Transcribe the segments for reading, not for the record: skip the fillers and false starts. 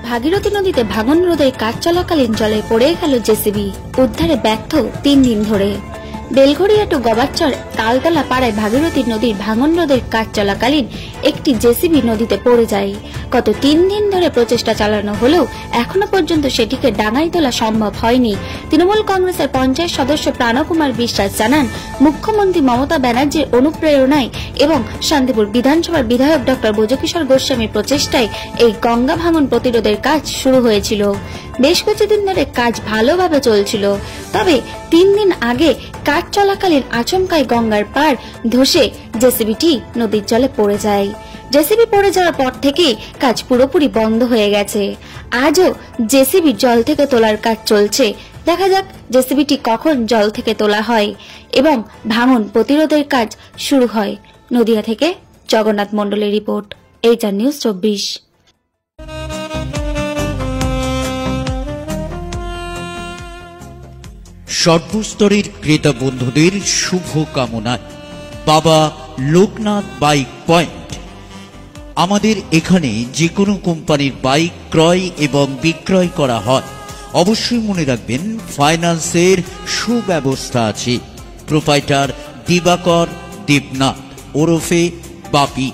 ভাগীরথী নদীতে ভাঙন রোধের কাজ চলাকালীন জলে পড়ে গেল জেসিবি। উদ্ধারে ব্যর্থ 3 দিন ধরে। বেলঘড়িয়া টু গবারচর তালতলা পাড়ায় ভাগীরথী নদীর ভাঙন রোধের কাজ চলাকালীন একটি জেসিবি নদীতে পড়ে যায়। গত 3 দিন ধরে প্রচেষ্টা চালানো হলেও এখনো পর্যন্ত সেটিকে ডাঙায় তোলা সম্ভব হয়নি। তৃণমূল কংগ্রেসের পঞ্চায়েত সদস্য প্রাণকুমার বিশ্বাস জানান, মুখ্যমন্ত্রী মমতা ব্যানার্জির অনুপ্রেরণায় এবং শান্তিপুর বিধানসভার বিধায়ক ডক্টর ব্রজকিশোর গোস্বামীর প্রচেষ্টায় এই গঙ্গা ভাঙন প্রতিরোধের কাজ শুরু হয়েছিল। বেশ কিছুদিন ধরে কাজ ভালোভাবে চলছিল, তবে 3 দিন আগে কাজ চলাকালীন আচমকাই গঙ্গার পাড় ধসে জেসিবিটি নদীর জলে পড়ে যায়। জেসিবি পড়ে যাওয়ার পর থেকেই কাজ পুরোপুরি বন্ধ হয়ে গেছে। আজও জেসিবি জল থেকে তোলার কাজ চলছে। দেখা যাক জেসিবিটি কখন জল থেকে তোলা হয় এবং ভাঙন প্রতিরোধের কাজ শুরু হয়। নদিয়া থেকে জগন্নাথ মণ্ডলের রিপোর্ট, এইচআর নিউজ 24। সর্বস্তরের ক্রেতা বন্ধুদের শুভ কামনায় বাবা লোকনাথ বাইক পয়েন্ট। আমাদের এখানে যে কোনো কোম্পানির বাইক ক্রয় এবং বিক্রয় করা হয়। অবশ্যই মনে রাখবেন, ফাইন্যান্সের সুব্যবস্থা আছে। প্রোপাইটার দিবাকর দেবনাথ ওরফে বাপি।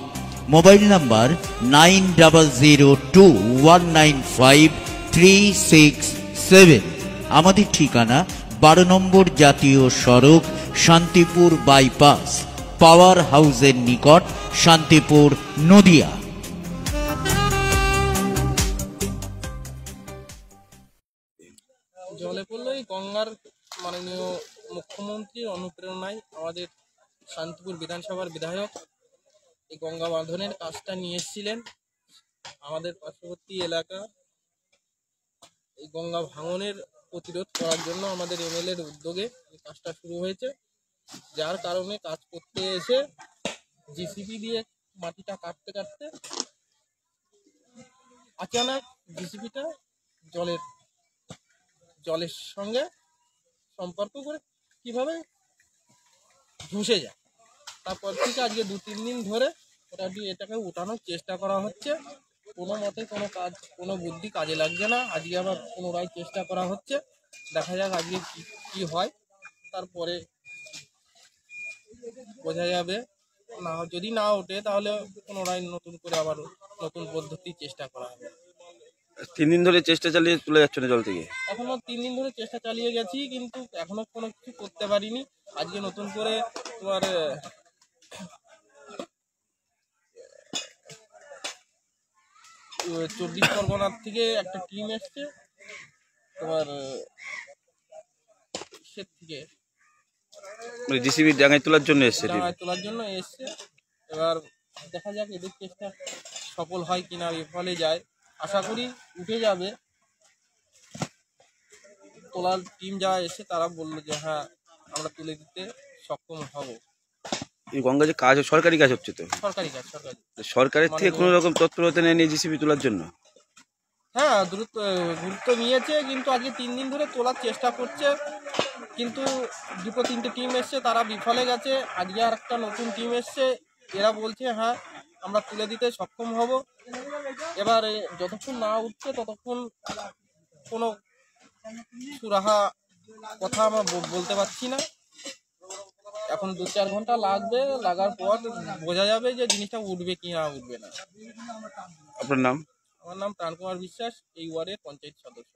Mobile number 9002195367। আমাদের ঠিকানা 12 নম্বর জাতীয় সড়ক, শান্তিপুর বাইপাস, পাওয়ার হাউসের নিকট, শান্তিপুর, নদিয়া। জলে পড়লো এই গঙ্গার মাননীয় মুখ্যমন্ত্রীর অনুপ্রেরণায় আমাদের শান্তিপুর বিধানসভার বিধায়ক এই গঙ্গা বাঁধনের কাজটা নিয়ে এসেছিলেন। আমাদের পার্শ্ববর্তী এলাকা এই গঙ্গা ভাঙনের প্রতিরোধ করার জন্য আমাদের এমএলএর উদ্যোগে এই কাজটা শুরু হয়েছে, যার কারণে কাজ করতে এসে জেসিবি দিয়ে মাটিটা কাটতে কাটতে আচানক জেসিবিটা জলের সঙ্গে সম্পর্ক করে কিভাবে ধসে যায়। তারপর থেকে আজকে 2-3 দিন ধরে এটাকে উঠানোর চেষ্টা করা হচ্ছে। কোনো মতে কোনো বুদ্ধি কাজে লাগছে না। আজকে আবার পুনরায় চেষ্টা করা হচ্ছে। দেখা যাক আজকে কি হয়, তারপরে বোঝা যাবে। যদি না ওঠে তাহলে পুনরায় নতুন করে আবার নতুন পদ্ধতি চেষ্টা করা হবে। 3 দিন ধরে চেষ্টা চালিয়ে তুলে যাচ্ছে না জল থেকে। এখনো 3 দিন ধরে চেষ্টা চালিয়ে গেছি, কিন্তু এখনো কোনো কিছু করতে পারিনি। আজকে নতুন করে তোমার 24 পরগনার থেকে একটা টিম এসছে, তোমার সে থেকে জেসিবি ডাঙায় তোলার জন্য এসছে। এবার দেখা যাক এদের চেষ্টা সফল হয় কিনা, বিফলে যায়। আশা করি উঠে যাবে। তোলার টিম যারা এসে তারা বললো যে হ্যাঁ, আমরা তুলে দিতে সক্ষম হব। এই গঙ্গা যে কাজ, সরকারি কাজ হচ্ছে তো? সরকারি কাজ। সরকারের থেকে কোনো রকম তৎপরতা নেয়নি জেসিবি তোলার জন্য? হ্যাঁ, গুরুত্ব নিয়েছে, কিন্তু আজকে 3 দিন ধরে তোলার চেষ্টা করছে, কিন্তু 2-3টে টিম এসছে, তারা বিফলে গেছে। আজকে আর একটা নতুন টিম এসছে, এরা বলছে হ্যাঁ, আমরা তুলে দিতে সক্ষম হব। এবার যতক্ষণ না উঠছে ততক্ষণ কোনো সুরাহা কথা আমরা বলতে পারছি না। এখন 2-4 ঘন্টা লাগবে, লাগার পর বোঝা যাবে যে জিনিসটা উঠবে কি না উঠবে না। আপনার নাম? আমার নাম প্রাণকুমার বিশ্বাস, এই ওয়ার্ডের পঞ্চায়েত সদস্য,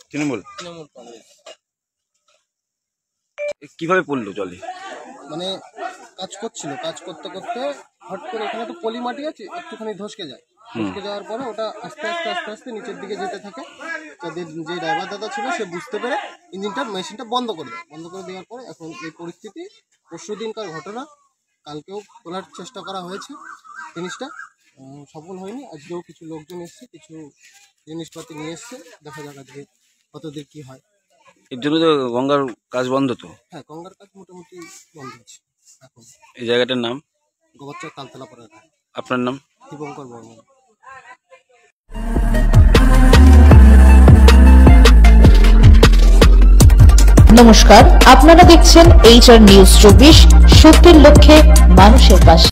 তৃণমূল কংগ্রেস। কিভাবে পড়লো জলে? মানে কাজ করতে করতে হট করে, এখানে তো পলি মাটি আছে, একটুখানি ধসকে যায়। ধসকে যাওয়ার পরে ওটা আস্তে আস্তে নিচের দিকে যেতে থাকে। তাদের যে ড্রাইভার দাদা ছিল সে বুঝতে পেরে মেশিনটা বন্ধ করে দেওয়ার পরে এখন এই পরিস্থিতি। পরশু দিনকার ঘটনা, কালকেও তোলার চেষ্টা করা হয়েছে, জিনিসটা সফল হয়নি। আজকেও কিছু লোকজন এসছে, কিছু জিনিসপাতি নিয়ে এসছে। দেখা যাক আজকে কতদিন কি হয়। এর জন্য তো গঙ্গার কাজ বন্ধ তো? হ্যাঁ, গঙ্গার কাজ মোটামুটি বন্ধ আছে এখন। এই জায়গাটার নাম? গবারচর তালতলা পাড়া। আপনার নাম? দীপঙ্কর বর্মন। নমস্কার, আপনারা দেখছেন এইচআর নিউজ 24, সত্যের লক্ষ্যে মানুষের পাশে।